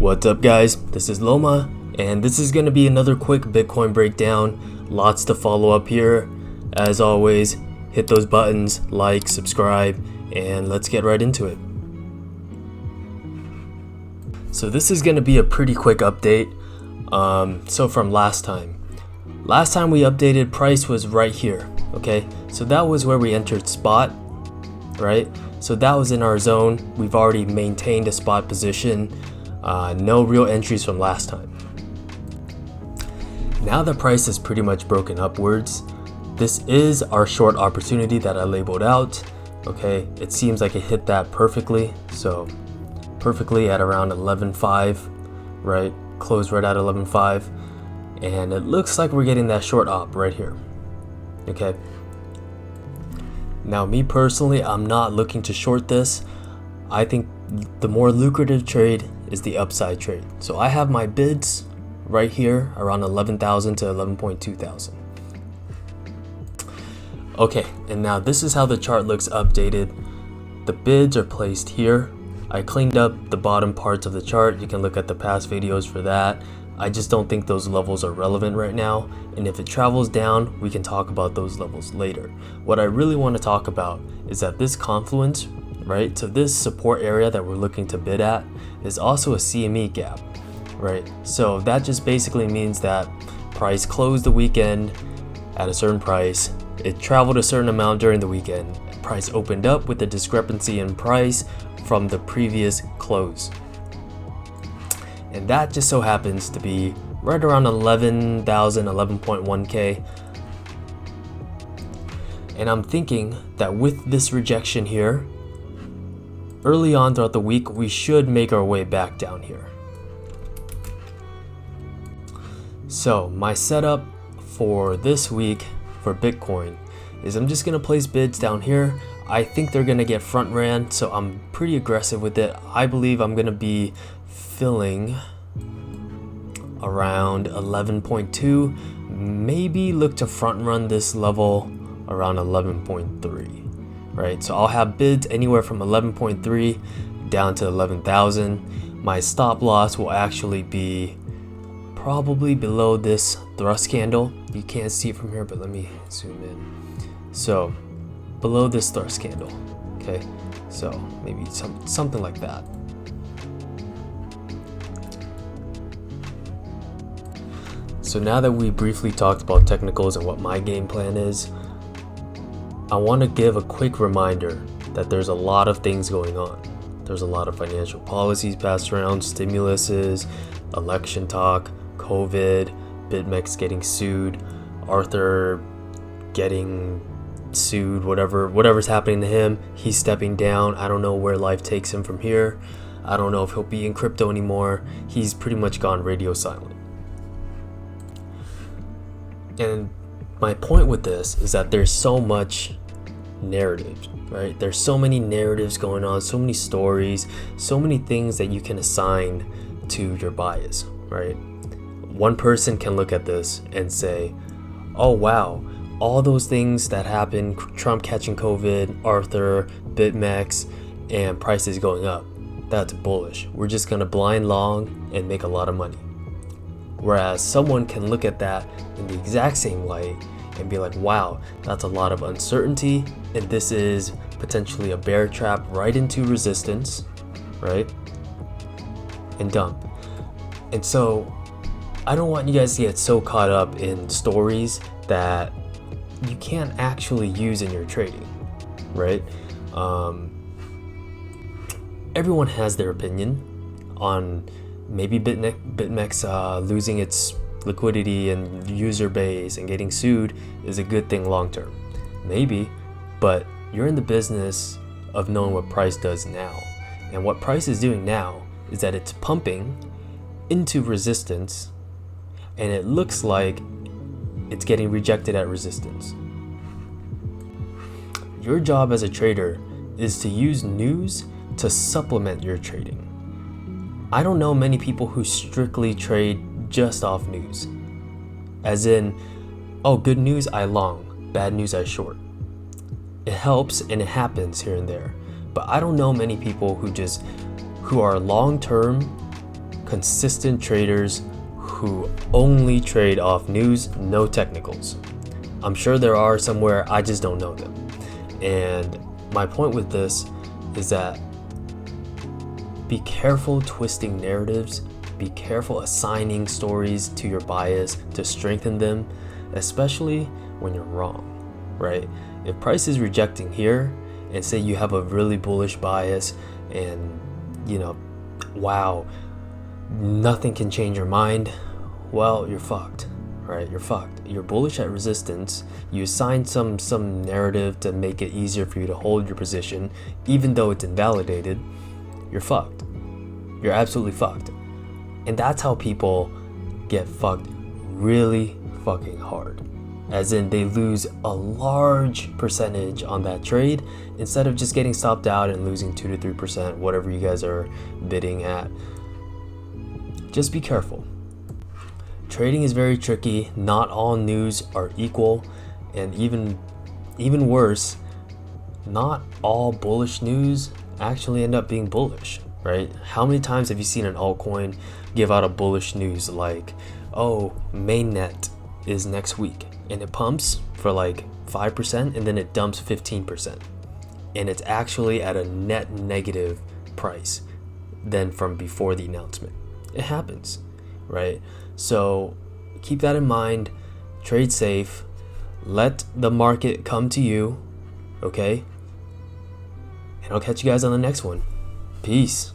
What's up guys, this is Loma, and this is going to be another quick Bitcoin breakdown. Lots to follow up here. As always, hit those buttons, like, subscribe, and let's get right into it. So this is going to be a pretty quick update. So from last time we updated, price was right here, okay? So that was where we entered spot, right? So that was in our zone. We've already maintained a spot position. No real entries from last time. Now the price is pretty much broken upwards. This is our short opportunity that I labeled out. Okay, it seems like it hit that perfectly. So perfectly at around 11.5, right? Closed right at 11.5, and it looks like we're getting that short op right here. Okay. Now me personally, I'm not looking to short this. I think the more lucrative trade is the upside trade. So I have my bids right here around 11,000 to 11.2 thousand. Okay, and now this is how the chart looks updated. The bids are placed here. I cleaned up the bottom parts of the chart. You can look at the past videos for that. I just don't think those levels are relevant right now, and if it travels down, we can talk about those levels later. What I really want to talk about is that this confluence, right, so this support area that we're looking to bid at is also a CME gap, right? So that just basically means that price closed the weekend at a certain price, it traveled a certain amount during the weekend, price opened up with a discrepancy in price from the previous close. And that just so happens to be right around 11,000, 11.1K. And I'm thinking that with this rejection here, early on throughout the week, we should make our way back down here. So my setup for this week for Bitcoin is I'm just gonna place bids down here. I think they're gonna get front ran, so I'm pretty aggressive with it. I believe I'm gonna be filling around 11.2, maybe look to front run this level around 11.3, right? So I'll have bids anywhere from 11.3 down to 11,000. My stop loss will actually be probably below this thrust candle. You can't see it from here, but let me zoom in. So below this thrust candle, okay? So maybe something like that. So now that we briefly talked about technicals and what my game plan is, I want to give a quick reminder that there's a lot of things going on. There's a lot of financial policies passed around, stimuluses, election talk, COVID, BitMEX getting sued, Arthur getting sued, whatever's happening to him, he's stepping down. I don't know where life takes him from here. I don't know if he'll be in crypto anymore. He's pretty much gone radio silent. And my point with this is that there's so much narrative, right? There's so many narratives going on, so many stories, so many things that you can assign to your bias, right? One person can look at this and say, oh wow, all those things that happened, Trump catching COVID, Arthur, BitMEX, and prices going up, that's bullish. We're just gonna blind long and make a lot of money. Whereas someone can look at that in the exact same light and be like, wow, that's a lot of uncertainty, and this is potentially a bear trap right into resistance, right? And dump. And so I don't want you guys to get so caught up in stories that you can't actually use in your trading, right? Everyone has their opinion on maybe BitMEX losing its liquidity and user base and getting sued is a good thing long term. Maybe, but you're in the business of knowing what price does now. And what price is doing now is that it's pumping into resistance, and it looks like it's getting rejected at resistance. Your job as a trader is to use news to supplement your trading. I don't know many people who strictly trade just off news. As in, oh, good news, I long, bad news, I short. It helps and it happens here and there, but I don't know many people who are long-term consistent traders who only trade off news, no technicals. I'm sure there are somewhere, I just don't know them. And my point with this is that be careful twisting narratives, be careful assigning stories to your bias to strengthen them, especially when you're wrong, right? If price is rejecting here and say you have a really bullish bias and wow, nothing can change your mind, well, you're fucked, right? You're fucked. You're bullish at resistance. You assign some narrative to make it easier for you to hold your position, even though it's invalidated. You're fucked. You're absolutely fucked. And that's how people get fucked really fucking hard. As in, they lose a large percentage on that trade instead of just getting stopped out and losing 2 to 3%, whatever you guys are bidding at. Just be careful. Trading is very tricky. Not all news are equal, and even worse, not all bullish news actually end up being bullish, right? How many times have you seen an altcoin give out a bullish news like, oh, mainnet is next week, and it pumps for like 5% and then it dumps 15%, and it's actually at a net negative price than from before the announcement? It happens, right? So keep that in mind. Trade safe. Let the market come to you, okay? And I'll catch you guys on the next one. Peace.